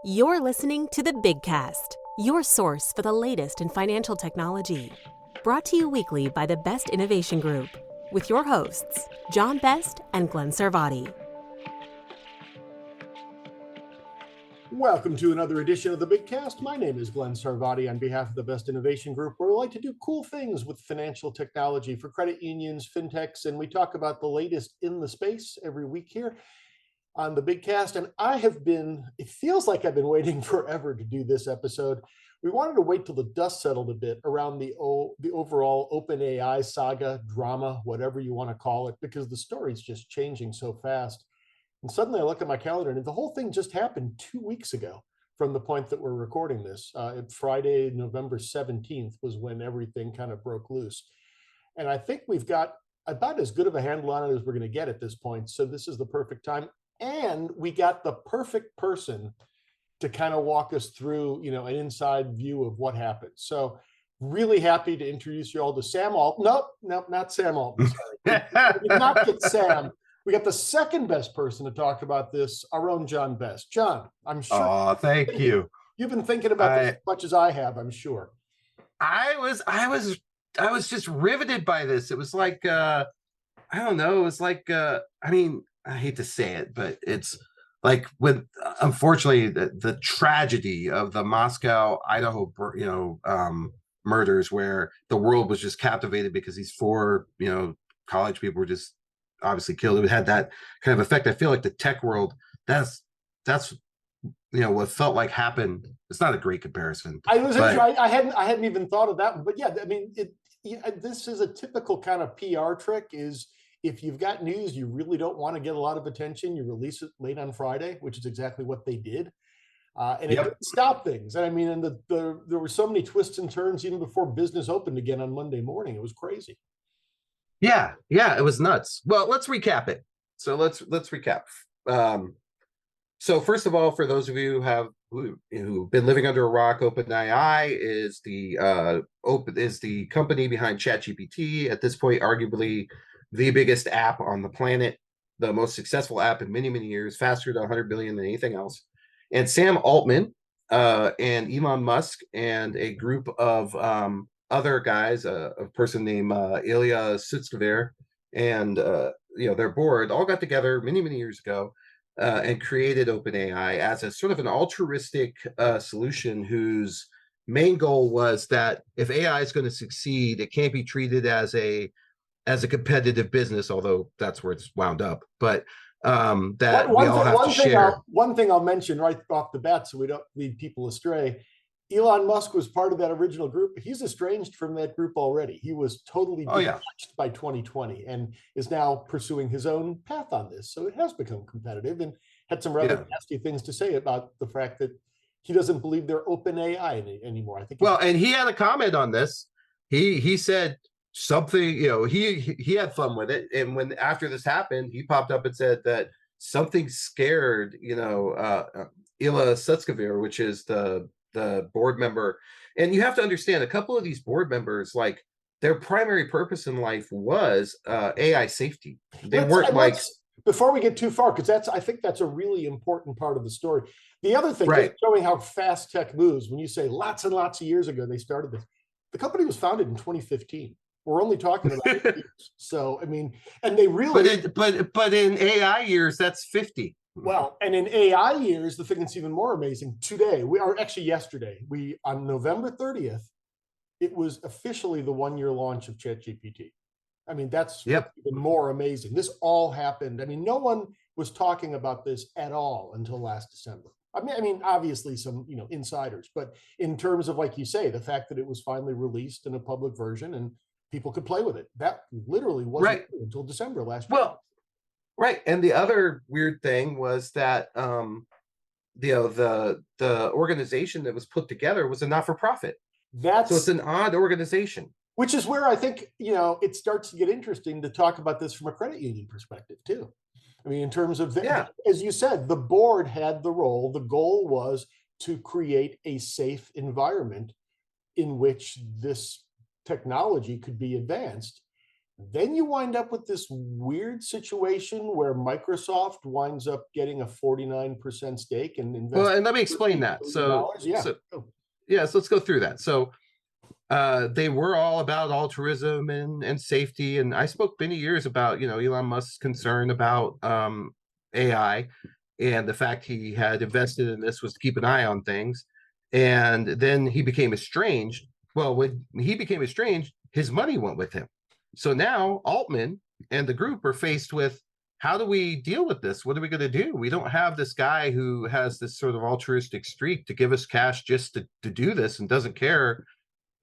You're listening to the Big Cast, your source for the latest in financial technology. Brought to you weekly by the Best Innovation Group, with your hosts, John Best and Glenn Sarvati. Welcome to another edition of the Big Cast. My name is Glenn Sarvati on behalf of the Best Innovation Group, where we like to do cool things with financial technology for credit unions, fintechs, and we talk about the latest in the space every week here on the Big Cast. And it feels like I've been waiting forever to do this episode. We wanted to wait till the dust settled a bit around the overall OpenAI saga, drama, whatever you want to call it, because the story's just changing so fast. And suddenly I look at my calendar and the whole thing just happened 2 weeks ago from the point that we're recording this. Friday, November 17th was when everything kind of broke loose. And I think we've got about as good of a handle on it as we're going to get at this point. So this is the perfect time. And we got the perfect person to kind of walk us through, an inside view of what happened. So really happy to introduce you all to Sam Altman. Nope, not Sam Altman. Sorry. We did not get Sam. We got the second best person to talk about this, our own John Best. John, I'm sure. Oh, thank you. You've been thinking about this as much as I have, I'm sure. I was just riveted by this. It was like, I don't know. It was like, I hate to say it, but it's like with, unfortunately, the tragedy of the Moscow, Idaho, murders, where the world was just captivated because these four, college people were just obviously killed. It had that kind of effect. I feel like the tech world, that's what felt like happened. It's not a great comparison. I hadn't even thought of that one, but yeah, I mean, this is a typical kind of PR trick. Is if you've got news you really don't want to get a lot of attention, you release it late on Friday, which is exactly what they did. And it didn't stop things. And I mean, and there were so many twists and turns even before business opened again on Monday morning. It was crazy. Yeah, it was nuts. Well, let's recap it. So let's recap. So first of all, for those of you who've been living under a rock, OpenAI is the company behind ChatGPT. At this point, arguably the biggest app on the planet, the most successful app in many, many years, faster to 100 billion than anything else. And Sam Altman and Elon Musk and a group of other guys, a person named Ilya Sutskever and their board all got together many, many years ago and created OpenAI as a sort of an altruistic solution whose main goal was that if AI is going to succeed, it can't be treated as a competitive business, although that's where it's wound up. But that we all have to share. One thing I'll mention right off the bat, so we don't lead people astray. Elon Musk was part of that original group. He's estranged from that group already. He was totally detached by 2020 and is now pursuing his own path on this. So it has become competitive, and had some rather nasty things to say about the fact that he doesn't believe they're OpenAI anymore. I think. Well, and he had a comment on this. He said something, he had fun with it. And when after this happened, he popped up and said that something scared, Ilya Sutskever, which is the board member. And you have to understand, a couple of these board members, like, their primary purpose in life was AI safety. They weren't like. Before we get too far, because I think that's a really important part of the story. The other thing is showing how fast tech moves. When you say lots and lots of years ago they started this, the company was founded in 2015. We're only talking about 8 years. So I mean, and they really. But in AI years, that's 50. Well, and in AI years, the thing that's even more amazing, yesterday, on November 30th, it was officially the 1-year launch of ChatGPT. I mean, that's even more amazing. This all happened. I mean, no one was talking about this at all until last December. I mean, obviously some, insiders, but in terms of, like you say, the fact that it was finally released in a public version and people could play with it, that literally wasn't until December last year. Well, right. And the other weird thing was that the organization that was put together was a not-for-profit. So it's an odd organization. Which is where I think, it starts to get interesting to talk about this from a credit union perspective too. I mean, in terms of, as you said, the board had the role. The goal was to create a safe environment in which this technology could be advanced. Then you wind up with this weird situation where Microsoft winds up getting a 49% stake and Well, investing and let me explain $13 that. billion. Yeah. So let's go through that. So they were all about altruism and safety. And I spoke many years about, Elon Musk's concern about AI, and the fact he had invested in this was to keep an eye on things. And then he became estranged. Well, when he became estranged, his money went with him. So now Altman and the group are faced with, how do we deal with this? What are we going to do? We don't have this guy who has this sort of altruistic streak to give us cash just to do this and doesn't care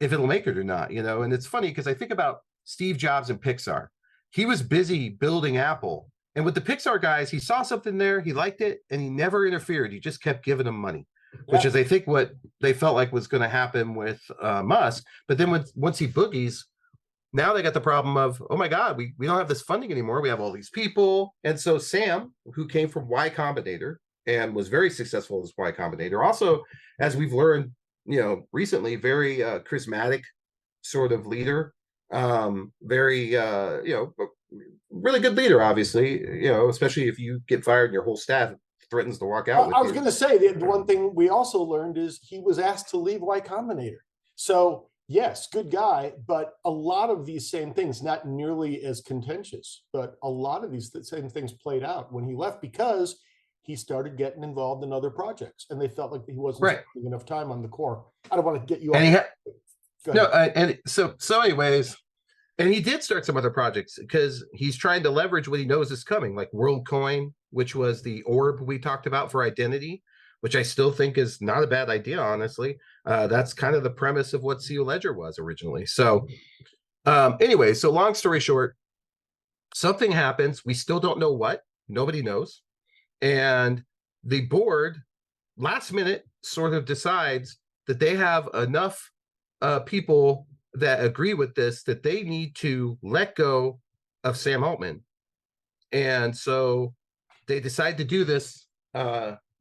if it'll make it or not, And it's funny because I think about Steve Jobs and Pixar. He was busy building Apple. And with the Pixar guys, he saw something there, he liked it, and he never interfered. He just kept giving them money, which is, I think, what they felt like was going to happen with Musk. But then once he boogies, now they got the problem of, oh my God, we don't have this funding anymore. We have all these people. And so Sam, who came from Y Combinator and was very successful as Y Combinator, also, as we've learned, recently, very charismatic sort of leader, very, really good leader, obviously, especially if you get fired and your whole staff threatens to walk out with I was you. going to say the one thing we also learned is he was asked to leave Y Combinator. So yes, good guy, but a lot of these same things, not nearly as contentious, but a lot of these same things played out when he left because he started getting involved in other projects, and they felt like he wasn't spending enough time on the core. I don't want to get you off. And so anyways, and he did start some other projects because he's trying to leverage what he knows is coming, like WorldCoin, which was the orb we talked about for identity, which I still think is not a bad idea, honestly. That's kind of the premise of what CO Ledger was originally. So anyway, so long story short, something happens. We still don't know what. Nobody knows. And the board, last minute, sort of decides that they have enough people that agree with this, that they need to let go of Sam Altman. And so they decide to do this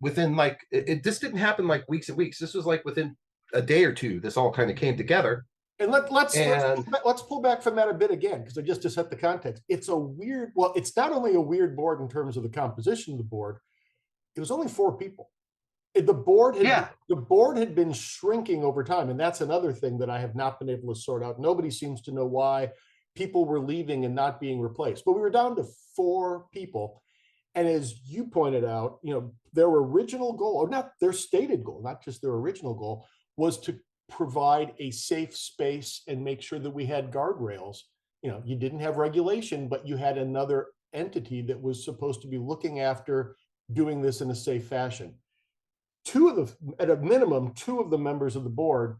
within this didn't happen like weeks and weeks. This was like within a day or two, this all kind of came together. And let's pull back from that a bit again, because just to set the context, it's not only a weird board in terms of the composition of the board. It was only 4 people. The board had been shrinking over time, and that's another thing that I have not been able to sort out. Nobody seems to know why people were leaving and not being replaced. But we were down to 4 people. And as you pointed out, their original goal, or not their stated goal, not just their original goal, was to provide a safe space and make sure that we had guardrails. You didn't have regulation, but you had another entity that was supposed to be looking after doing this in a safe fashion. At a minimum, 2 of the members of the board,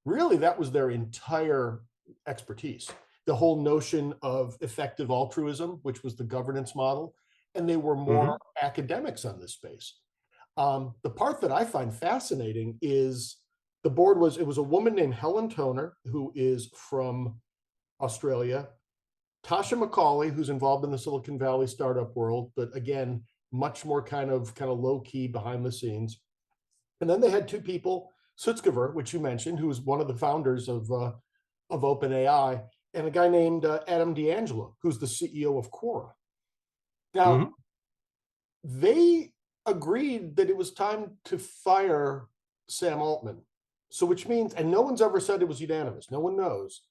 really that was their entire expertise. The whole notion of effective altruism, which was the governance model, and they were more academics on this space. The part that I find fascinating is it was a woman named Helen Toner, who is from Australia, Tasha McCauley, who's involved in the Silicon Valley startup world, but again, much more kind of low key behind the scenes. And then they had 2 people, Sutskever, which you mentioned, who was one of the founders of OpenAI, and a guy named Adam D'Angelo, who's the CEO of Quora. Now, they agreed that it was time to fire Sam Altman. So which means, and no one's ever said it was unanimous. No one knows.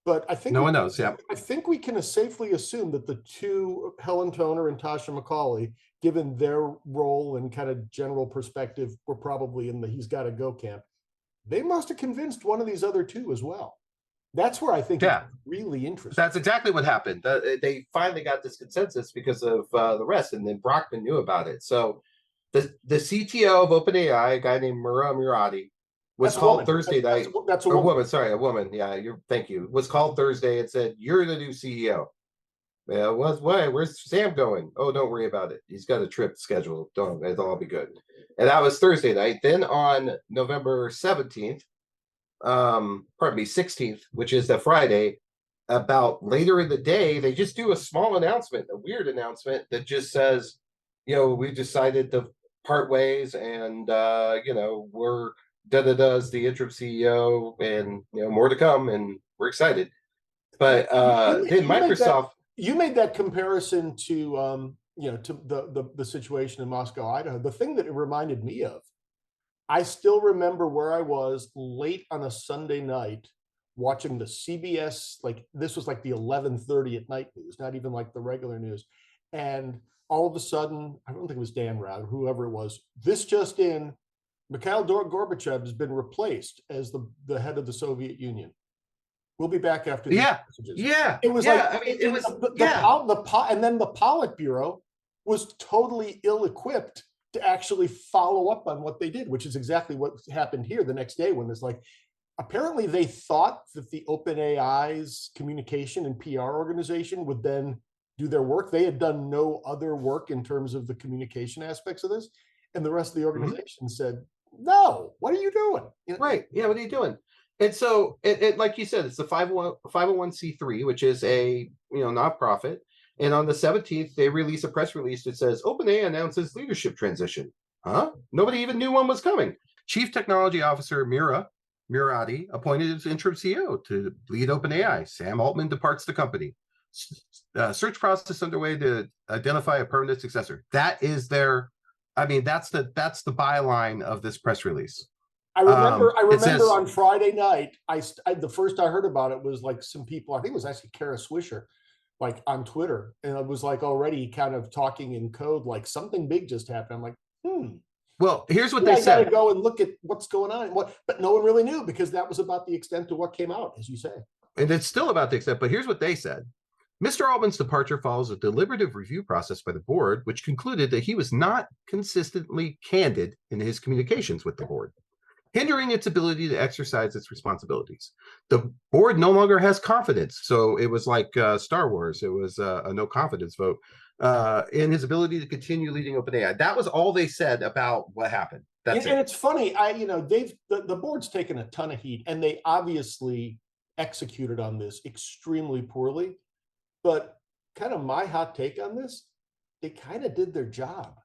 But I think no one knows. Yeah. I think we can safely assume that the 2, Helen Toner and Tasha McCauley, given their role and kind of general perspective, were probably in the he's got to go camp. They must have convinced one of these other 2 as well. That's where I think it's really interesting. That's exactly what happened. They finally got this consensus because of the rest, and then Brockman knew about it. So the CTO of OpenAI, a guy named Mira Murati, was called Thursday night. That's a woman. Sorry, a woman. Yeah, thank you. Was called Thursday and said, "You're the new CEO." Yeah, why? Where's Sam going? Oh, don't worry about it. He's got a trip scheduled. It'll all be good. And that was Thursday night. Then on November 17th, 16th, which is the Friday, about later in the day, they just do a small announcement, a weird announcement that just says, we decided to part ways, and we're as the interim CEO, and more to come, and we're excited. But then Microsoft. You made that comparison to to the situation in Moscow, Idaho. The thing that it reminded me of, I still remember where I was late on a Sunday night watching the CBS, like this was like the 11:30 at night news, not even like the regular news. And all of a sudden, I don't think it was Dan Rather, whoever it was, this just in, Mikhail Gorbachev has been replaced as the head of the Soviet Union. We'll be back after these messages. Yeah. It was and then the Politburo was totally ill-equipped to actually follow up on what they did, which is exactly what happened here the next day when it's like, apparently they thought that the OpenAI's communication and PR organization would then do their work. They had done no other work in terms of the communication aspects of this. And the rest of the organization said, no, what are you doing? Right. Yeah, what are you doing? And so it like you said, it's the 501c3, which is a nonprofit. And on the 17th, they release a press release that says OpenAI announces leadership transition. Huh? Nobody even knew one was coming. Chief Technology Officer Mira Murati appointed as interim CEO to lead OpenAI. Sam Altman departs the company. Search process underway to identify a permanent successor. That is their, that's the byline of this press release. I remember on Friday night, the first I heard about it was like some people, I think it was actually Kara Swisher, like on Twitter, and it was like already kind of talking in code, like something big just happened. I'm like, Well, here's what they said. I got to go and look at what's going on. But no one really knew because that was about the extent of what came out, as you say. And it's still about the extent, but here's what they said. Mr. Altman's departure follows a deliberative review process by the board, which concluded that he was not consistently candid in his communications with the board, hindering its ability to exercise its responsibilities. The board no longer has confidence. So it was like Star Wars. It was a no confidence vote in his ability to continue leading OpenAI. That was all they said about what happened. That's it. And it's funny, the board's taken a ton of heat, and they obviously executed on this extremely poorly. But kind of my hot take on this, they kind of did their job.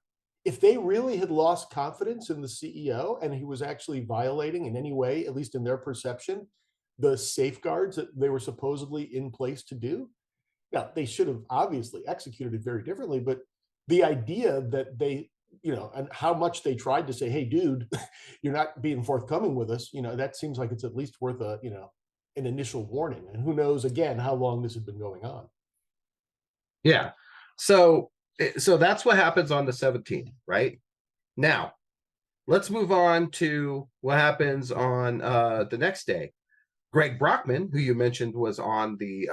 If they really had lost confidence in the CEO and he was actually violating in any way, at least in their perception, the safeguards that they were supposedly in place to do, now they should have obviously executed it very differently. But the idea that they, and how much they tried to say, hey, dude, you're not being forthcoming with us, that seems like it's at least worth an initial warning. And who knows, again, how long this had been going on. Yeah. So that's what happens on the 17th, right? Now, let's move on to what happens on the next day. Greg Brockman, who you mentioned was on the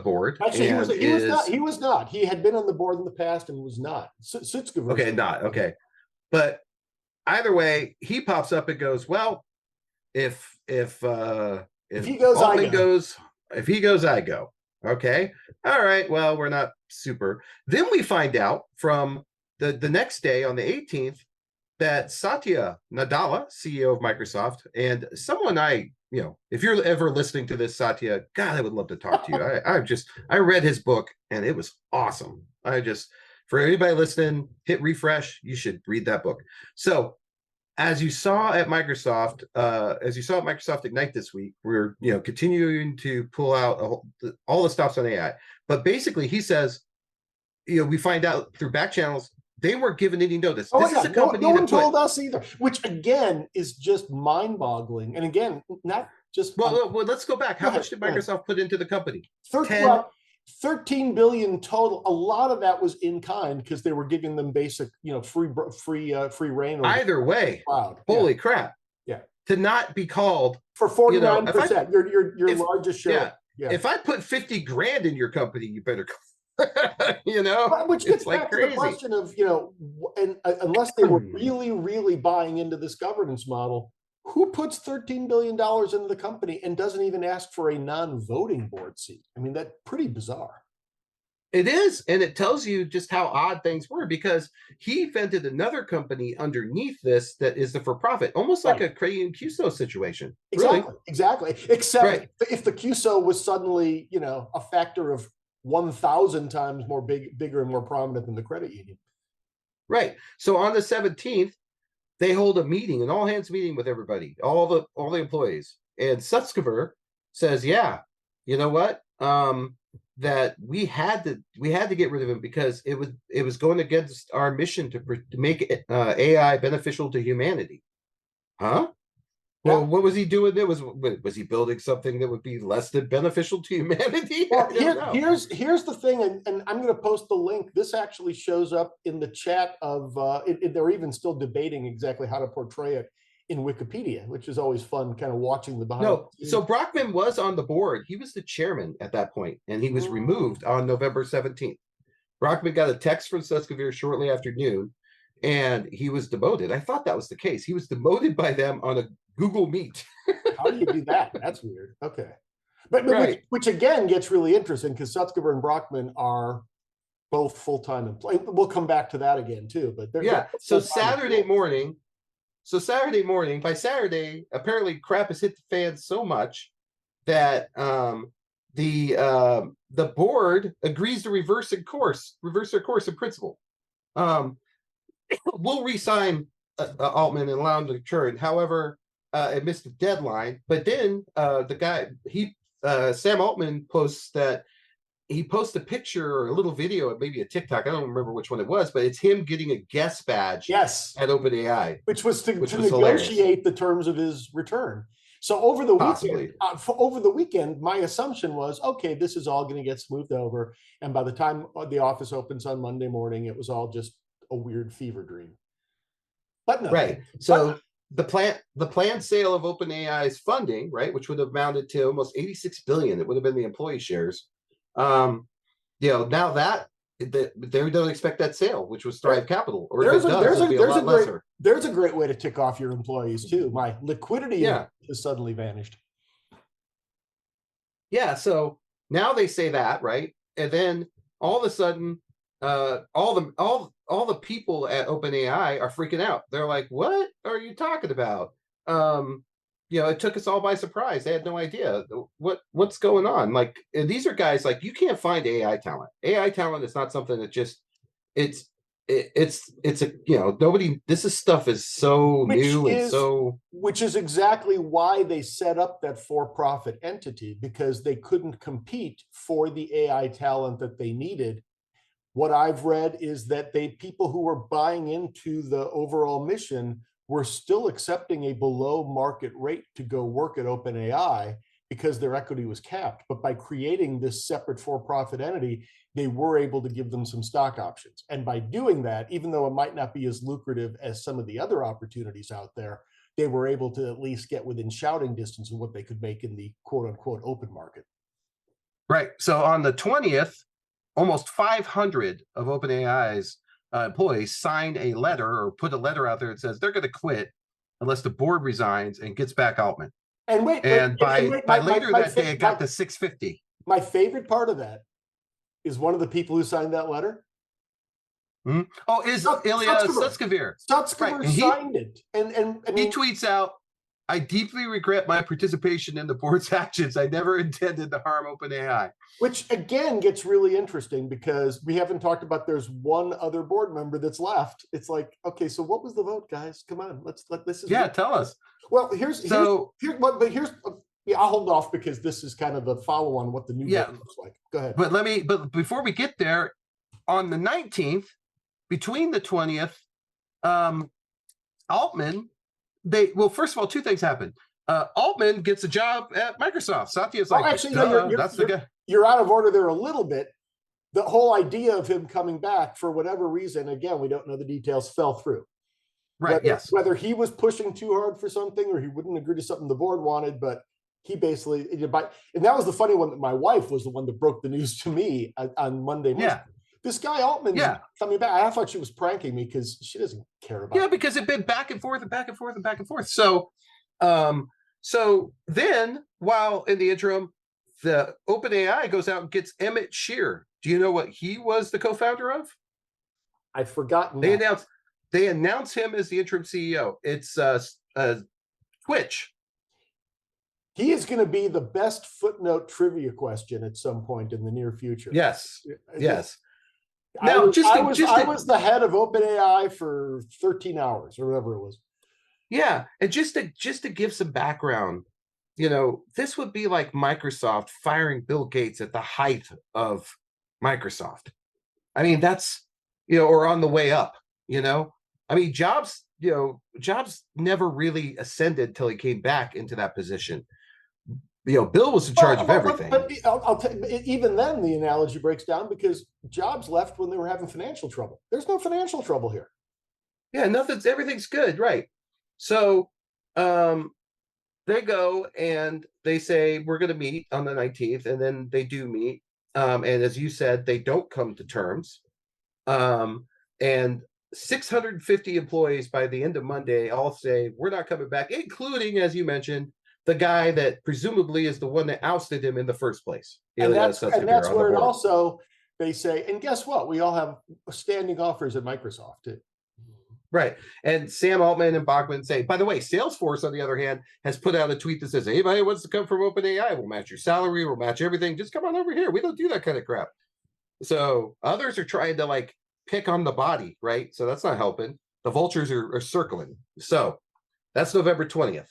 board. Actually, he was not. He had been on the board in the past and was not. Sutskever. Okay, not okay. But either way, he pops up and goes, well, if he goes, Altman I go. If he goes, I go. Okay. All right. Well, we're not super. Then we find out from the next day on the 18th that Satya Nadella, CEO of Microsoft, and someone if you're ever listening to this, Satya, God, I would love to talk to you. I read his book and it was awesome. For anybody listening, hit refresh. You should read that book. So as you saw at Microsoft Ignite this week, we're continuing to pull out all the stops on AI. But basically, he says, we find out through back channels they weren't given any notice. This is a company no one told us either, which again is just mind-boggling. And again, not just well, let's go back. How much did Microsoft put into the company? 13 billion total. A lot of that was in kind because they were giving them basic, free reign. Either way, holy crap! Yeah, to not be called for 49%, your largest share. Yeah. If I put 50 grand in your company, you better. Which gets back to the question of and unless they were really, really buying into this governance model, who puts $13 billion into the company and doesn't even ask for a non-voting board seat? I mean, that's pretty bizarre. It is, and it tells you just how odd things were because he invented another company underneath this that is the for-profit, almost like a Cray and QSO situation. Exactly. Except if the QSO was suddenly, a factor of 1,000 times more bigger and more prominent than the credit union. Right. So on the 17th, they hold a meeting, an all hands meeting with everybody, all the employees. And Sutskever says, yeah, you know what? That we had to get rid of him because it was going against our mission to make AI beneficial to humanity. Huh? Well, Yeah. what was he doing there? Was he building something that would be less than beneficial to humanity? Well, I don't know. here's the thing, and I'm going to post the link. This actually shows up in the chat of they're even still debating exactly how to portray it in Wikipedia, which is always fun, kind of watching the behind. No, so Brockman was on the board. He was the chairman at that point, and he was removed on November 17th. Brockman got a text from Sutskever shortly after noon, and he was demoted. I thought that was the case. He was demoted by them on a Google Meet. How do you do that? That's weird. Okay. But Right. which again gets really interesting because Sutskever and Brockman are both full-time employees. We'll come back to that again too. But Yeah. So Saturday morning, by Saturday, apparently crap has hit the fan so much that the board agrees to reverse their course in principle. We'll re-sign Altman and allow him to return. However, it missed the deadline. But then the guy Sam Altman posts a picture or a little video, maybe a TikTok. I don't remember which one it was, but it's him getting a guest badge. Yes, at OpenAI, which was to was negotiate the terms of his return. So over the Possibly. weekend, my assumption was, okay, this is all going to get smoothed over, and by the time the office opens on Monday morning, it was all just a weird fever dream. But no, right. So the planned sale of OpenAI's funding, right, which would have amounted to almost 86 billion, it would have been the employee shares. Now that they don't expect that sale, which was Thrive Capital, or if it does, it'll be a lot lesser. There's a great way to tick off your employees too. My liquidity has suddenly vanished. Yeah, so now they say that, right? And then all of a sudden, all the people at OpenAI are freaking out. They're like, "What are you talking about?" It took us all by surprise. They had no idea what's going on. Like, and these are guys like you can't find AI talent. AI talent is not something that just it's a nobody. Stuff is so new and so. Which is exactly why they set up that for-profit entity, because they couldn't compete for the AI talent that they needed. What I've read is that people who were buying into the overall mission were still accepting a below market rate to go work at OpenAI because their equity was capped. But by creating this separate for-profit entity, they were able to give them some stock options. And by doing that, even though it might not be as lucrative as some of the other opportunities out there, they were able to at least get within shouting distance of what they could make in the quote unquote open market. Right. So on the 20th, almost 500 of OpenAI's employees signed a letter or put a letter out there that says they're going to quit unless the board resigns and gets back Altman. And by later that day, it got to 650. My favorite part of that is one of the people who signed that letter. Mm-hmm. Oh, is Ilya Sutskever. Sutskever signed it. And he tweets out, "I deeply regret my participation in the board's actions. I never intended to harm OpenAI." Which again gets really interesting because we haven't talked about there's one other board member that's left. It's like, okay, so what was the vote, guys? Come on, this is tell us. Well, I'll hold off because this is kind of the follow on what the new vote looks like. Go ahead. But before we get there, on the 19th, between the 20th, Altman. First of all, two things happen. Altman gets a job at Microsoft. Satya's like, that's the guy. You're out of order there a little bit. The whole idea of him coming back, for whatever reason, again, we don't know the details, fell through. Right, Whether he was pushing too hard for something or he wouldn't agree to something the board wanted, but he basically, and that was the funny one that my wife was the one that broke the news to me on Monday morning. Yeah. This guy Altman's coming back. I thought she was pranking me because she doesn't care about it. Because it'd been back and forth and back and forth and back and forth. So then while in the interim, the OpenAI goes out and gets Emmett Shear. Do you know what he was the co-founder of? I've forgotten. They announced him as the interim CEO. It's Twitch. He is going to be the best footnote trivia question at some point in the near future. Yes. Now, I was the head of OpenAI for 13 hours or whatever it was. Yeah, and just to give some background this would be like Microsoft firing Bill Gates at the height of Microsoft. I mean, that's, or on the way up, I mean, Jobs never really ascended till he came back into that position. Bill was in charge of everything. But even then, the analogy breaks down because Jobs left when they were having financial trouble. There's no financial trouble here. Yeah, everything's good, right? So, they go and they say, we're going to meet on the 19th, and then they do meet. And as you said, they don't come to terms. And 650 employees by the end of Monday all say, we're not coming back, including, as you mentioned, the guy that presumably is the one that ousted him in the first place. And that's where it also, they say, and guess what? We all have standing offers at Microsoft too. Right. And Sam Altman and Bachman say, by the way, Salesforce, on the other hand, has put out a tweet that says, anybody wants to come from OpenAI, we'll match your salary, we'll match everything. Just come on over here. We don't do that kind of crap. So others are trying to pick on the body, right? So that's not helping. The vultures are circling. So that's November 20th.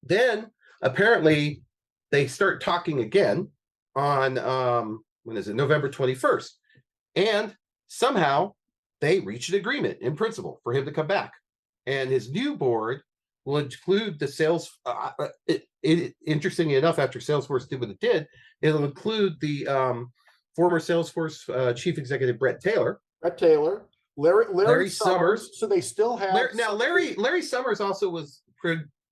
Then apparently they start talking again on, when is it? November 21st. And somehow they reached an agreement in principle for him to come back. And his new board will include the sales. Interestingly enough, after Salesforce did what it did, it'll include the former Salesforce chief executive, Brett Taylor, Larry Summers. So they still have. Larry Summers also was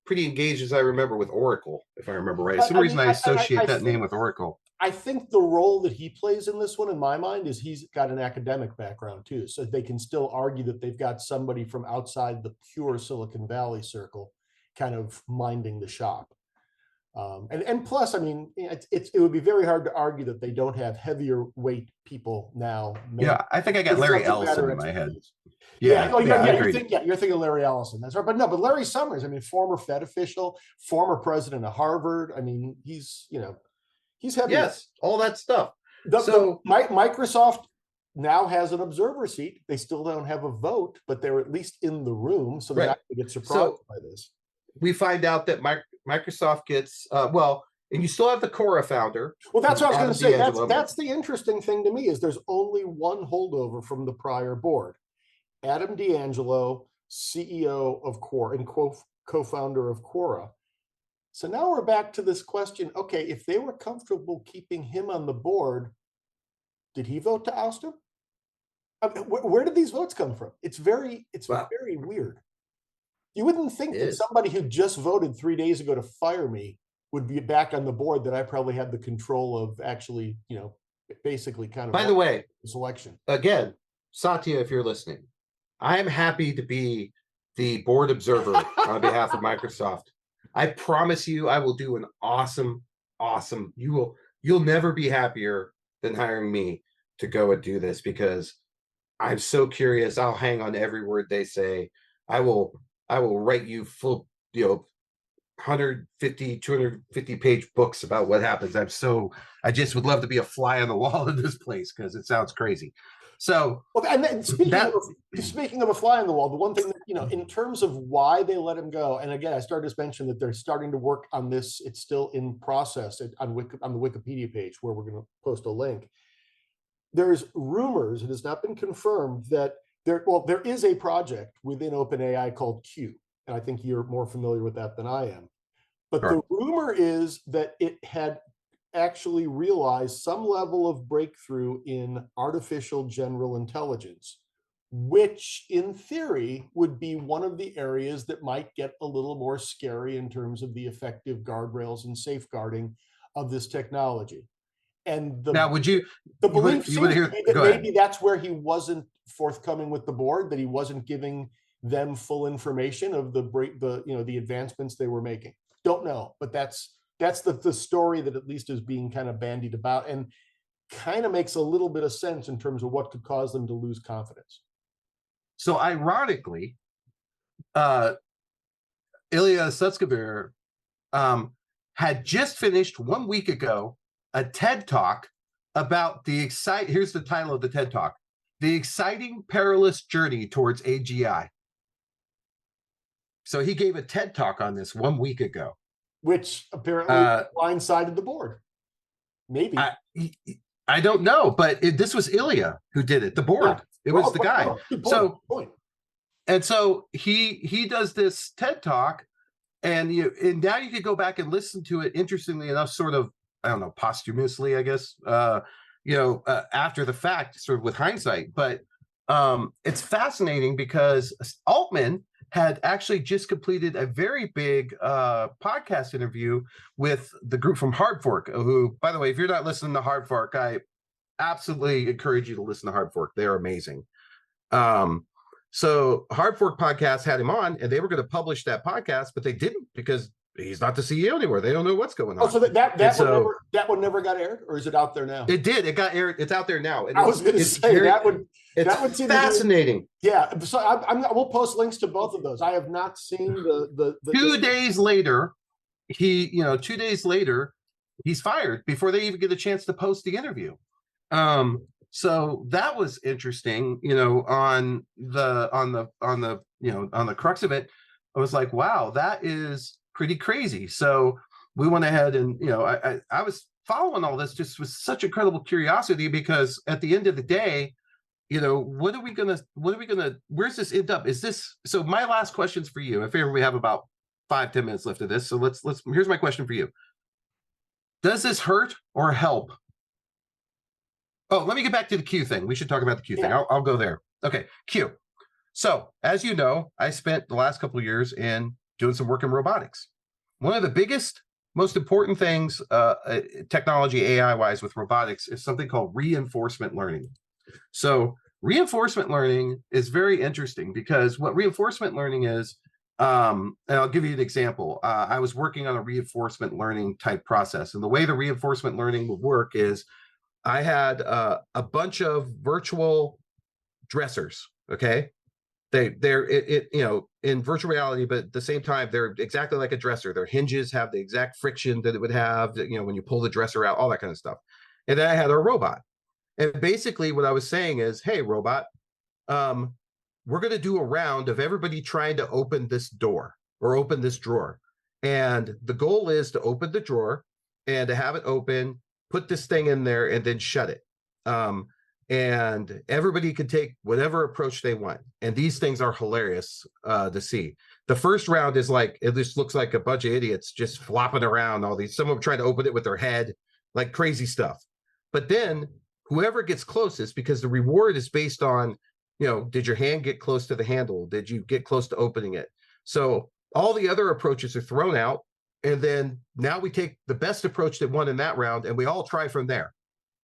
pretty engaged, as I remember, with Oracle, if I remember right. Some reason I associate that name with Oracle. I think the role that he plays in this one, in my mind, is he's got an academic background too. So they can still argue that they've got somebody from outside the pure Silicon Valley circle kind of minding the shop. And plus, I mean, it would be very hard to argue that they don't have heavier weight people now. Yeah, I think I got Larry Ellison in my head. You're thinking Larry Ellison. That's right. But Larry Summers, I mean, former Fed official, former president of Harvard. I mean, he's heavy. Yes, all that stuff. Microsoft now has an observer seat. They still don't have a vote, but they're at least in the room, so they're not going to get surprised by this. We find out that Microsoft gets and you still have the Quora founder. Well, that's what I was going to say. That's the interesting thing to me is there's only one holdover from the prior board. Adam D'Angelo, CEO of Quora and co-founder of Quora. So now we're back to this question. Okay, if they were comfortable keeping him on the board, did he vote to oust him? Where did these votes come from? It's very weird. You wouldn't think that somebody who just voted 3 days ago to fire me would be back on the board that I probably had the control of actually, basically kind of. By the way, selection. Again, Satya, if you're listening, I am happy to be the board observer on behalf of Microsoft. I promise you, I will do an awesome. You'll never be happier than hiring me to go and do this because I'm so curious. I'll hang on every word they say. I will write you full, 150, 250 page books about what happens. I just would love to be a fly on the wall in this place because it sounds crazy. So, and then speaking of a fly on the wall, the one thing that, in terms of why they let him go, and again, I started to mention that they're starting to work on this. It's still in process on the Wikipedia page where we're going to post a link. There's rumors, it has not been confirmed, that there is a project within OpenAI called Q, and I think you're more familiar with that than I am. But the rumor is that it had actually realized some level of breakthrough in artificial general intelligence, which in theory would be one of the areas that might get a little more scary in terms of the effective guardrails and safeguarding of this technology. And the belief seems to be that maybe that's where he wasn't forthcoming with the board, that he wasn't giving them full information of the advancements they were making. Don't know, but that's the story that at least is being kind of bandied about and kind of makes a little bit of sense in terms of what could cause them to lose confidence. So ironically, Ilya Sutskever had just finished 1 week ago a TED Talk about here's the title of the TED Talk, The Exciting Perilous Journey Towards AGI. So he gave a TED Talk on this 1 week ago. which apparently blindsided the board. Maybe. I don't know, but this was Ilya who did it, the board. It was the guy. Good point. And so he does this TED talk, and now you could go back and listen to it, interestingly enough, sort of, I don't know, posthumously, I guess, after the fact, sort of with hindsight. But it's fascinating because Altman had actually just completed a very big podcast interview with the group from Hard Fork, who, by the way, if you're not listening to Hard Fork, I absolutely encourage you to listen to Hard Fork. They're amazing. So Hard Fork Podcast had him on, and they were going to publish that podcast, but they didn't because he's not the CEO anymore. They don't know what's going on. Oh, so that one never got aired, or is it out there now? It did. It got aired. It's out there now. I was going to say that would. It's that would seem fascinating. Yeah, so we'll post links to both of those. I have not seen the 2 days later, 2 days later, he's fired before they even get a chance to post the interview. So that was interesting, on the crux of it. I was like, wow, that is pretty crazy. So we went ahead and, I was following all this just with such incredible curiosity, because at the end of the day, where's this end up? So my last question's for you. I figure we have about 5-10 minutes left of this. So here's my question for you. Does this hurt or help? Oh, let me get back to the Q thing. We should talk about the Q thing. I'll go there. Okay, Q. So as you know, I spent the last couple of years in doing some work in robotics. One of the biggest, most important things, technology AI-wise with robotics, is something called reinforcement learning. So reinforcement learning is very interesting, because what reinforcement learning is, and I'll give you an example. I was working on a reinforcement learning type process, and the way the reinforcement learning would work is I had a bunch of virtual dressers. Okay, they're in virtual reality, but at the same time they're exactly like a dresser. Their hinges have the exact friction that it would have, when you pull the dresser out, all that kind of stuff. And then I had a robot. And basically what I was saying is, hey, robot, we're going to do a round of everybody trying to open this door or open this drawer. And the goal is to open the drawer and to have it open, put this thing in there, and then shut it. And everybody can take whatever approach they want. And these things are hilarious to see. The first round is like, it just looks like a bunch of idiots just flopping around some of them trying to open it with their head, like crazy stuff. But then whoever gets closest, because the reward is based on, did your hand get close to the handle? Did you get close to opening it? So all the other approaches are thrown out. And then now we take the best approach that won in that round, and we all try from there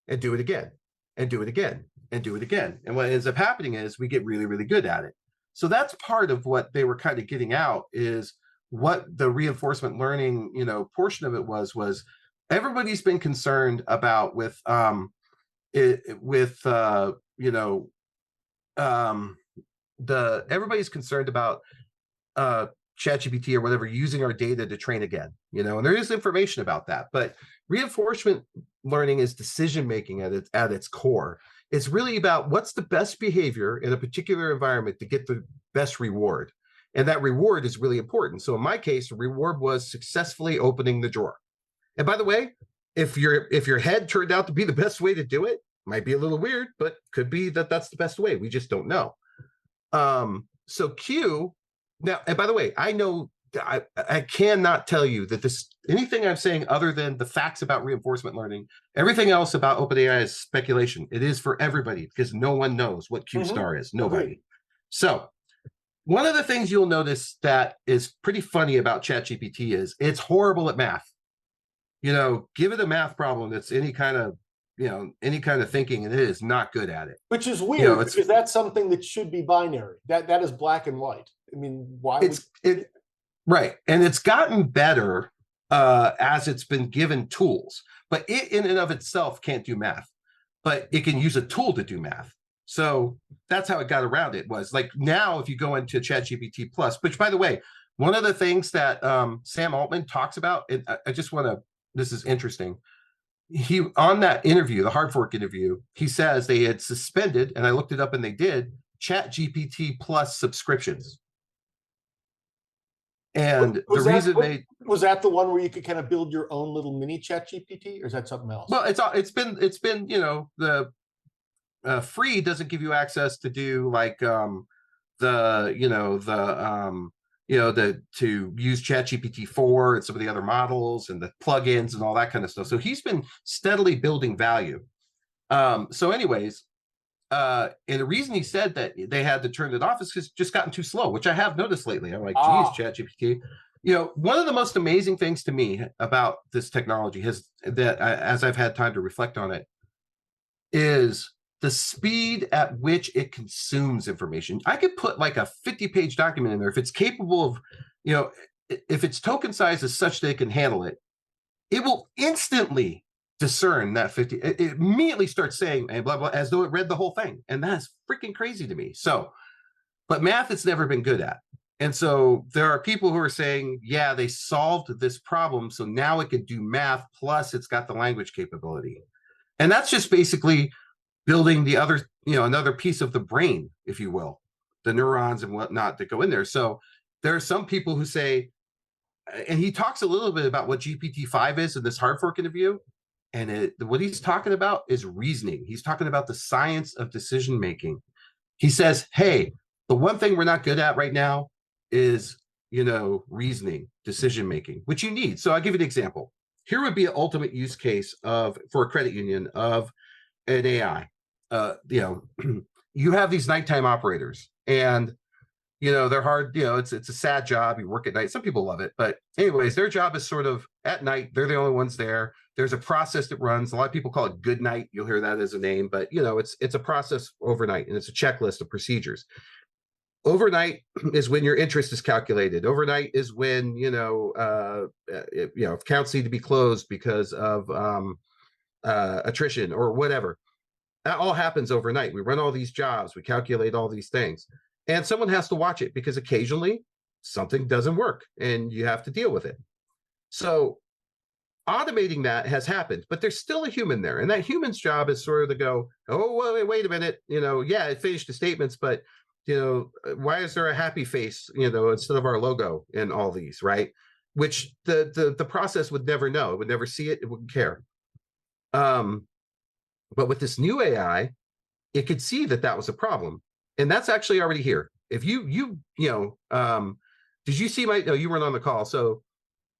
and do it again and do it again and do it again. And what ends up happening is we get really, really good at it. So that's part of what they were kind of getting out, is what the reinforcement learning, portion of it was everybody's been concerned about with everybody's concerned about ChatGPT or whatever using our data to train again, and there is information about that. But reinforcement learning is decision making at its core. It's really about what's the best behavior in a particular environment to get the best reward, and that reward is really important. So in my case, the reward was successfully opening the drawer. And by the way, if your head turned out to be the best way to do it, might be a little weird, but could be that's the best way. We just don't know. So Q. Now, and by the way, I know I cannot tell you that anything I'm saying other than the facts about reinforcement learning, everything else about OpenAI is speculation. It is for everybody, because no one knows what Q star is. Nobody. Okay. So one of the things you'll notice that is pretty funny about ChatGPT is it's horrible at math. Give it a math problem that's any kind of thinking, and it is not good at it. Which is weird, because that's something that should be binary. That is black and white. I mean, why? Right. And it's gotten better as it's been given tools, but it in and of itself can't do math, but it can use a tool to do math. So that's how it got around it. Was like, now if you go into ChatGPT Plus, which, by the way, one of the things that Sam Altman talks about, and this is interesting. He, on that interview, the Hard Fork interview, he says they had suspended, and I looked it up and they did, ChatGPT Plus subscriptions. And the Was that reason they was that the one where you could kind of build your own little mini chat GPT, or is that something else? well, it's been the free doesn't give you access to do like the to use ChatGPT 4 and some of the other models and the plugins and all that kind of stuff. So he's been steadily building value. So anyways, and the reason he said that they had to turn it off is because it's just gotten too slow, which I have noticed lately. I'm like, geez, ChatGPT. One of the most amazing things to me about this technology as I've had time to reflect on it, is the speed at which it consumes information. I could put like a 50-page document in there. If it's capable of, if it's token size is such that it can handle it, it will instantly discern that 50. It immediately starts saying and blah, blah, as though it read the whole thing. And that's freaking crazy to me. So, but math it's never been good at. And so there are people who are saying, yeah, they solved this problem. So now it can do math, plus it's got the language capability. And that's just basically building the other, another piece of the brain, if you will, the neurons and whatnot that go in there. So there are some people who say, and he talks a little bit about what GPT-5 is in this hard fork interview. And what he's talking about is reasoning. He's talking about the science of decision making. He says, hey, the one thing we're not good at right now is, reasoning, decision making, which you need. So I'll give you an example. Here would be an ultimate use case for a credit union of an AI. You have these nighttime operators, and they're hard. It's a sad job. You work at night. Some people love it, but anyways, their job is sort of at night. They're the only ones there. There's a process that runs. A lot of people call it good night. You'll hear that as a name, but it's a process overnight, and it's a checklist of procedures. Overnight is when your interest is calculated. Overnight is when accounts need to be closed because of attrition or whatever. That all happens overnight. We run all these jobs, we calculate all these things, and someone has to watch it because occasionally something doesn't work and you have to deal with it. So automating that has happened, but there's still a human there, and that human's job is sort of to go, oh, wait a minute, yeah, it finished the statements, but why is there a happy face, instead of our logo in all these, right? Which the process would never know. It would never see it. It wouldn't care. But with this new AI, it could see that was a problem. And that's actually already here. If you did you see you weren't on the call. So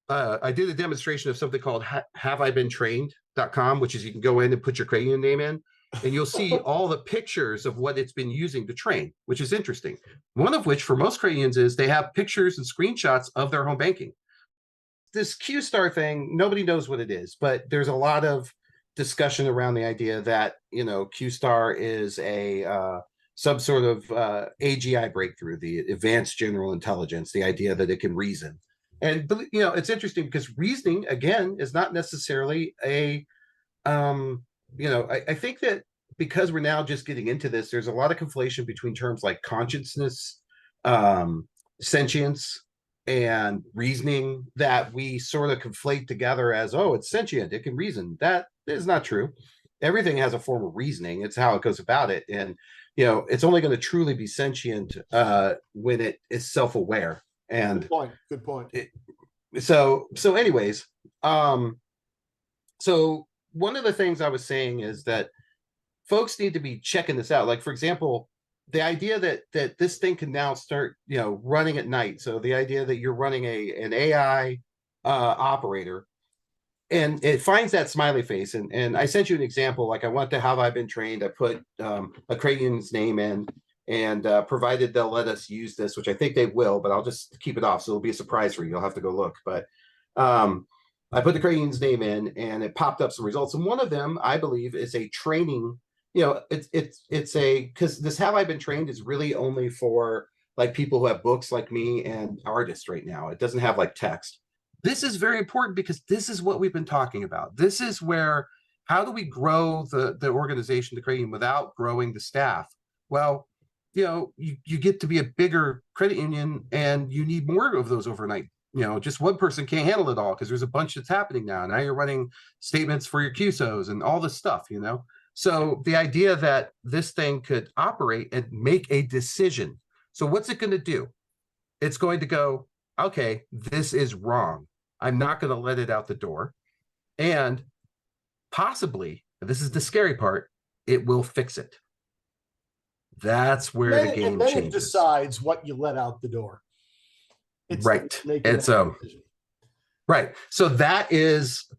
I did a demonstration of something called haveibeentrained.com, which is you can go in and put your credit union name in, and you'll see all the pictures of what it's been using to train, which is interesting. One of which for most credit unions is they have pictures and screenshots of their home banking. This Q-Star thing, nobody knows what it is, but there's a lot of discussion around the idea that Q-Star is some sort of AGI breakthrough, the advanced general intelligence, the idea that it can reason. And it's interesting because reasoning again is not necessarily a I think that because we're now just getting into this, there's a lot of conflation between terms like consciousness, sentience, and reasoning that we sort of conflate together as, oh, it's sentient, it can reason. That is not true. Everything has a form of reasoning. It's how it goes about it. And, it's only going to truly be sentient when it is self-aware. And good point. So anyways, so one of the things I was saying is that folks need to be checking this out. Like, for example, the idea that this thing can now start, running at night. So the idea that you're running an AI operator, and it finds that smiley face. And I sent you an example. Like, I went to Have I Been Trained. I put a credit union's name in, and provided they'll let us use this, which I think they will, but I'll just keep it off. So it'll be a surprise for you. You'll have to go look. But I put the credit union's name in, and it popped up some results. And one of them, I believe, is a training. It's because this Have I Been Trained is really only for like people who have books like me and artists right now. It doesn't have like text. This is very important because this is what we've been talking about. This is where, how do we grow the organization, the credit union, without growing the staff? Well, you get to be a bigger credit union, and you need more of those overnight. Just one person can't handle it all because there's a bunch that's happening now. Now you're running statements for your QSOs and all this stuff, So the idea that this thing could operate and make a decision. So what's it going to do? It's going to go, okay, this is wrong. I'm not going to let it out the door. And possibly, this is the scary part, it will fix it. That's where the game then changes. It decides what you let out the door. It's right. making And so, right. So that's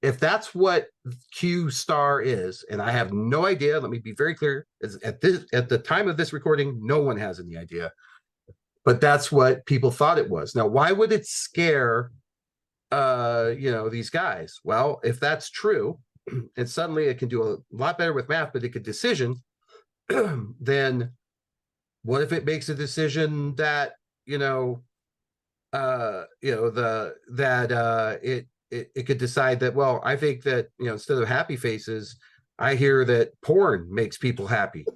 if that's what Q star is, and I have no idea, let me be very clear, is at the time of this recording, no one has any idea. But that's what people thought it was. Now, why would it scare these guys? Well, if that's true, and suddenly it can do a lot better with math, but it could decision, then what if it makes a decision that it could decide that, well, I think that instead of happy faces, I hear that porn makes people happy.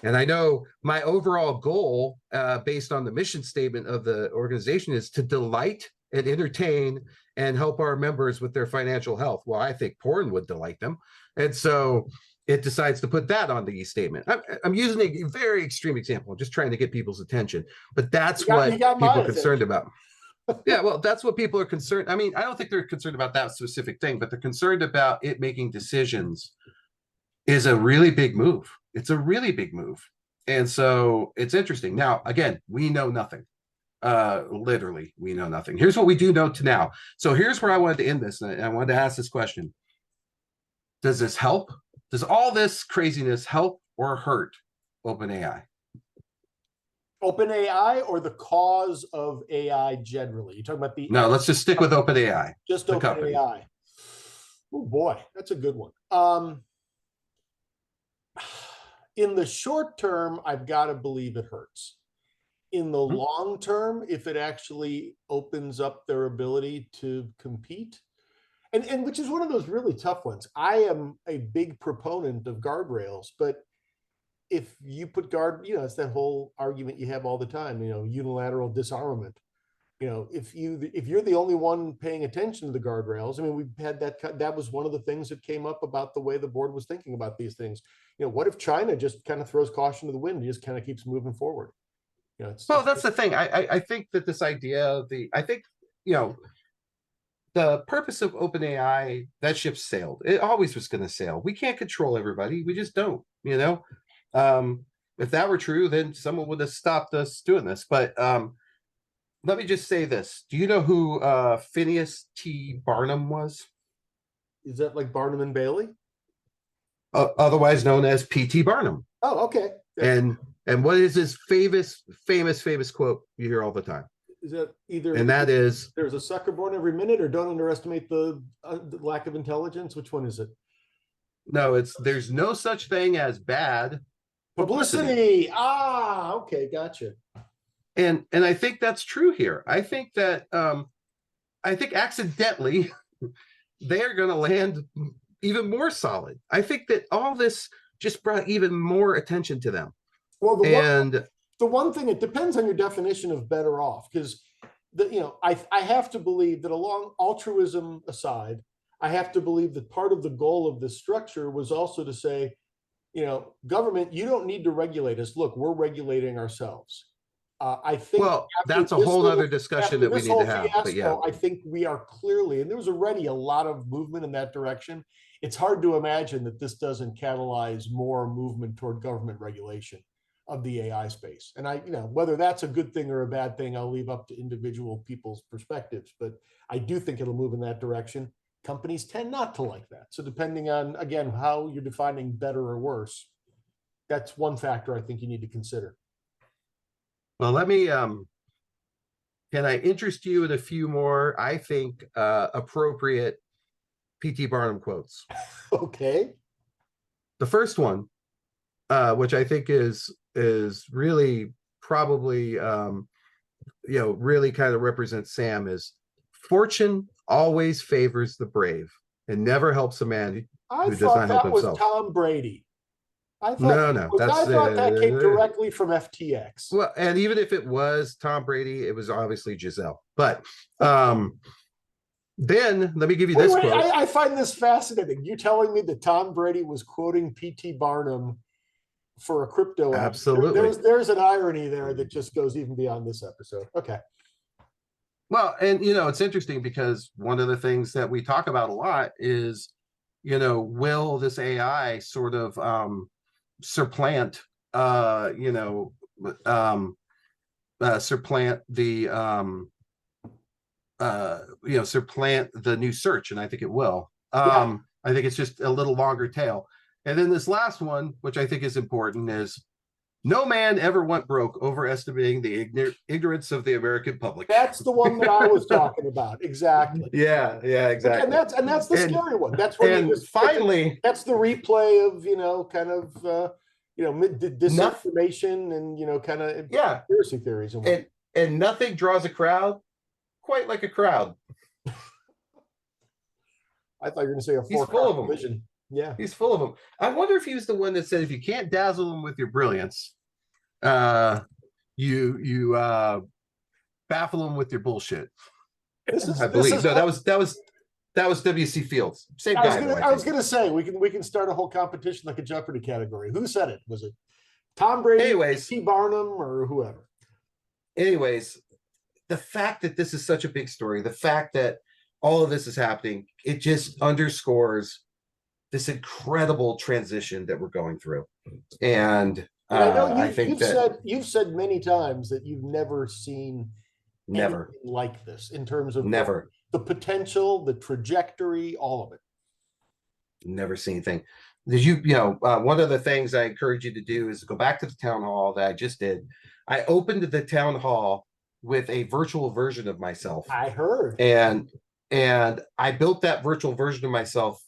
And I know my overall goal, based on the mission statement of the organization, is to delight and entertain and help our members with their financial health. Well, I think porn would delight them. And so it decides to put that on the e-statement. I'm using a very extreme example. I'm just trying to get people's attention. But that's what people are concerned about. Yeah, well, that's what people are concerned. I mean, I don't think they're concerned about that specific thing, but they're concerned about it making decisions is a really big move. It's a really big move. And so it's interesting. Now, again, we know nothing. Literally, we know nothing. Here's what we do know to now. So here's where I wanted to end this. And I wanted to ask this question. Does this help? Does all this craziness help or hurt OpenAI? OpenAI or the cause of AI generally? You're talking about the... No, let's just stick with OpenAI. Just OpenAI. Oh boy, that's a good one. In the short term, I've got to believe it hurts. In the long term, if it actually opens up their ability to compete, and which is one of those really tough ones. I am a big proponent of guardrails, but if you put it's that whole argument you have all the time, unilateral disarmament. If you're the only one paying attention to the guardrails, I mean, we've had that was one of the things that came up about the way the board was thinking about these things. What if China just kind of throws caution to the wind and just kind of keeps moving forward? That's the thing. I think that this idea, the purpose of OpenAI, that ship sailed. It always was going to sail. We can't control everybody. We just don't, if that were true, then someone would have stopped us doing this. But let me just say this. Do you know who Phineas T. Barnum was? Is that like Barnum and Bailey? Otherwise known as P.T. Barnum. Oh, okay. And what is his famous quote you hear all the time? Is that either? And that is, there's a sucker born every minute, or don't underestimate the lack of intelligence. Which one is it? No, it's there's no such thing as bad publicity. Ah, okay, gotcha. And I think that's true here. I think that I think accidentally they're going to land even more solid. I think that all this just brought even more attention to them. Well, the one thing, it depends on your definition of better off, because I have to believe that, along altruism aside, I have to believe that part of the goal of this structure was also to say, government, you don't need to regulate us. Look, we're regulating ourselves. I think, well, that's a whole other discussion that we need to have. But yeah, I think we are clearly, and there was already a lot of movement in that direction. It's hard to imagine that this doesn't catalyze more movement toward government regulation of the AI space. And whether that's a good thing or a bad thing, I'll leave up to individual people's perspectives. But I do think it'll move in that direction. Companies tend not to like that. So depending on, again, how you're defining better or worse, that's one factor I think you need to consider. Well, let me, can I interest you in a few more, I think, appropriate P.T. Barnum quotes? Okay. The first one, which I think is really probably, really kind of represents Sam, is fortune always favors the brave and never helps a man who does not help himself. Tom Brady. I thought that came directly from FTX. Well, and even if it was Tom Brady, it was obviously Giselle. But then let me give you this quote. I find this fascinating. You're telling me that Tom Brady was quoting P.T. Barnum for a crypto app. Absolutely. There's an irony there that just goes even beyond this episode. Okay. Well, and it's interesting because one of the things that we talk about a lot is, will this AI sort of supplant supplant the supplant the new search, and I think it will. I think it's just a little longer tail. And then this last one, which I think is important, is no man ever went broke overestimating the ignorance of the American public. That's the one that I was talking about. Exactly. Yeah, exactly. And that's the scary one. That's when finally, that's the replay of kind of disinformation and kind of conspiracy theories and nothing draws a crowd quite like a crowd. I thought you were going to say a He's full of them. Vision. Yeah, he's full of them. I wonder if he was the one that said, if you can't dazzle them with your brilliance, you baffle them with your bullshit. I believe. No, that was W.C. Fields. Same guy. I was going to say we can start a whole competition like a Jeopardy category. Who said it? Was it Tom Brady, anyways, T. Barnum, or whoever? Anyways, the fact that this is such a big story, the fact that all of this is happening, it just underscores this incredible transition that we're going through. And I know you've said many times that you've never seen anything like this in terms of the potential, the trajectory, all of it. Never seen anything. One of the things I encourage you to do is go back to the town hall that I just did. I opened the town hall with a virtual version of myself. I heard. And I built that virtual version of myself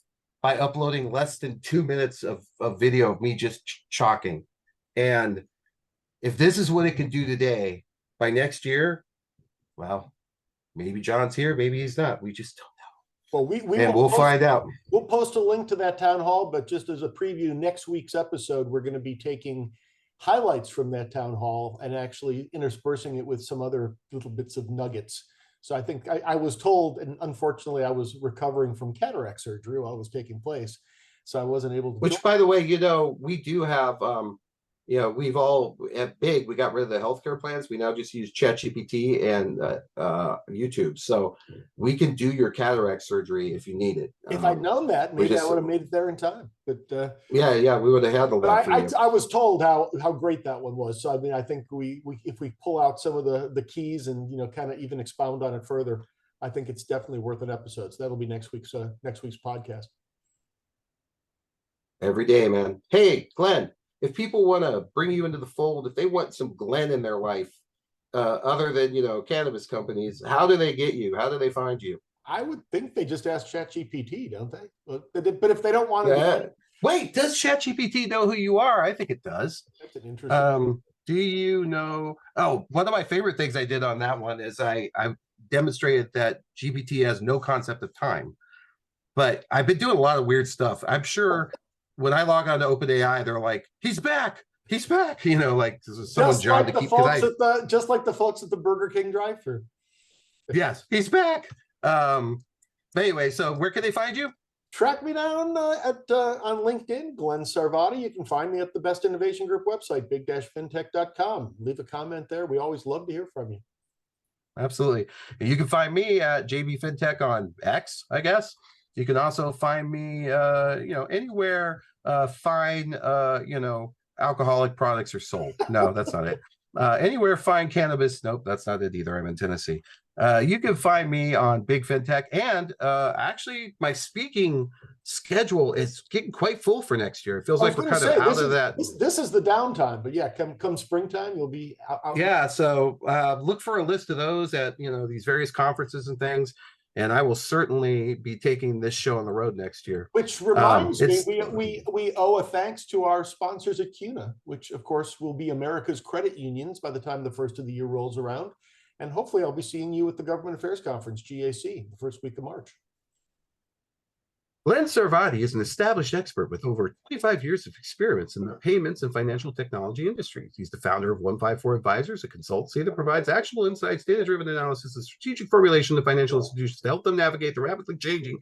by uploading less than 2 minutes of video of me just chalking. And if this is what it can do today, by next year, well, maybe John's here, maybe he's not. We just don't know. Well, we'll find out. We'll post a link to that town hall, but just as a preview, next week's episode, we're going to be taking highlights from that town hall and actually interspersing it with some other little bits of nuggets. So I think I was told, and unfortunately I was recovering from cataract surgery while it was taking place, so I wasn't able to. Which, by the way, we do have, we've all at Big, we got rid of the healthcare plans. We now just use ChatGPT and YouTube, so we can do your cataract surgery if you need it. If I'd known that, maybe I would have made it there in time. But we would have handled that. But I was told how great that one was. So I mean, I think we if we pull out some of the keys and kind of even expound on it further, I think it's definitely worth an episode. So that'll be next week's podcast. Every day, man. Hey, Glenn, if people want to bring you into the fold, if they want some Glenn in their life, other than cannabis companies, how do they get you? How do they find you? I would think they just ask ChatGPT, don't they? But if they don't want to, wait, does ChatGPT know who you are? I think it does. That's an interesting. Do you know? Oh, one of my favorite things I did on that one is I demonstrated that GPT has no concept of time. But I've been doing a lot of weird stuff. I'm sure when I log on to OpenAI, they're like, "He's back! He's back!" Like someone's job to keep. Just like the folks at the Burger King drive-thru. Yes, he's back. But anyway, so where can they find you? Track me down on LinkedIn, Glenn Sarvati. You can find me at the Best Innovation Group website, big-fintech.com. Leave a comment there. We always love to hear from you. Absolutely. And you can find me at JB FinTech on X, I guess. You can also find me, anywhere fine, alcoholic products are sold. No, that's not it. Anywhere fine cannabis. Nope, that's not it either. I'm in Tennessee. You can find me on Big FinTech, and actually my speaking schedule is getting quite full for next year. It feels like we're kind of out of that. This is the downtime, but yeah, come springtime, you'll be out. Yeah, so look for a list of those at these various conferences and things, and I will certainly be taking this show on the road next year. Which reminds me, we owe a thanks to our sponsors at CUNA, which of course will be America's credit unions by the time the first of the year rolls around. And hopefully I'll be seeing you at the Government Affairs Conference, GAC, the first week of March. Glenn Sarvati is an established expert with over 25 years of experience in the payments and financial technology industries. He's the founder of 154 Advisors, a consultancy that provides actionable insights, data-driven analysis, and strategic formulation to financial institutions to help them navigate the rapidly changing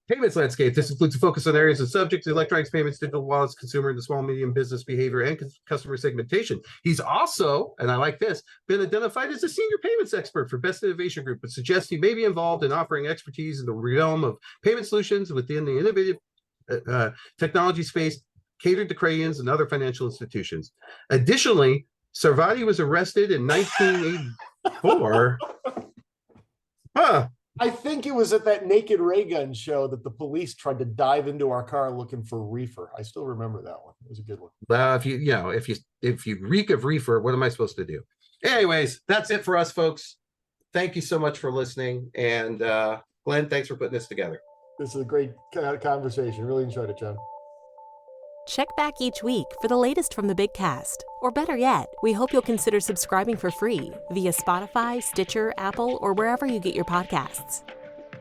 payments landscape. This includes a focus on areas of subjects, electronics payments, digital wallets, consumer and the small medium business behavior, and customer segmentation. He's also, and I like this, been identified as a senior payments expert for Best Innovation Group, which suggests he may be involved in offering expertise in the realm of payment solutions within the innovative technology space catered to credit and other financial institutions. Additionally, Sarvadi was arrested in 1984. I think it was at that Naked Ray Gun show that the police tried to dive into our car looking for reefer. I still remember that one. It was a good one. Well, if you reek of reefer, what am I supposed to do? Anyways, that's it for us, folks. Thank you so much for listening. And Glenn, thanks for putting this together. This is a great conversation. Really enjoyed it, John. Check back each week for the latest from the Big Cast. Or better yet, we hope you'll consider subscribing for free via Spotify, Stitcher, Apple, or wherever you get your podcasts.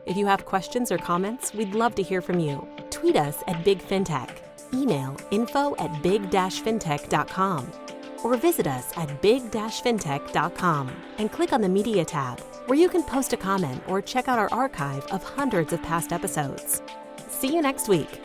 If you have questions or comments, we'd love to hear from you. Tweet us at Big FinTech, email info@big-fintech.com, or visit us at big-fintech.com and click on the Media tab, where you can post a comment or check out our archive of hundreds of past episodes. See you next week.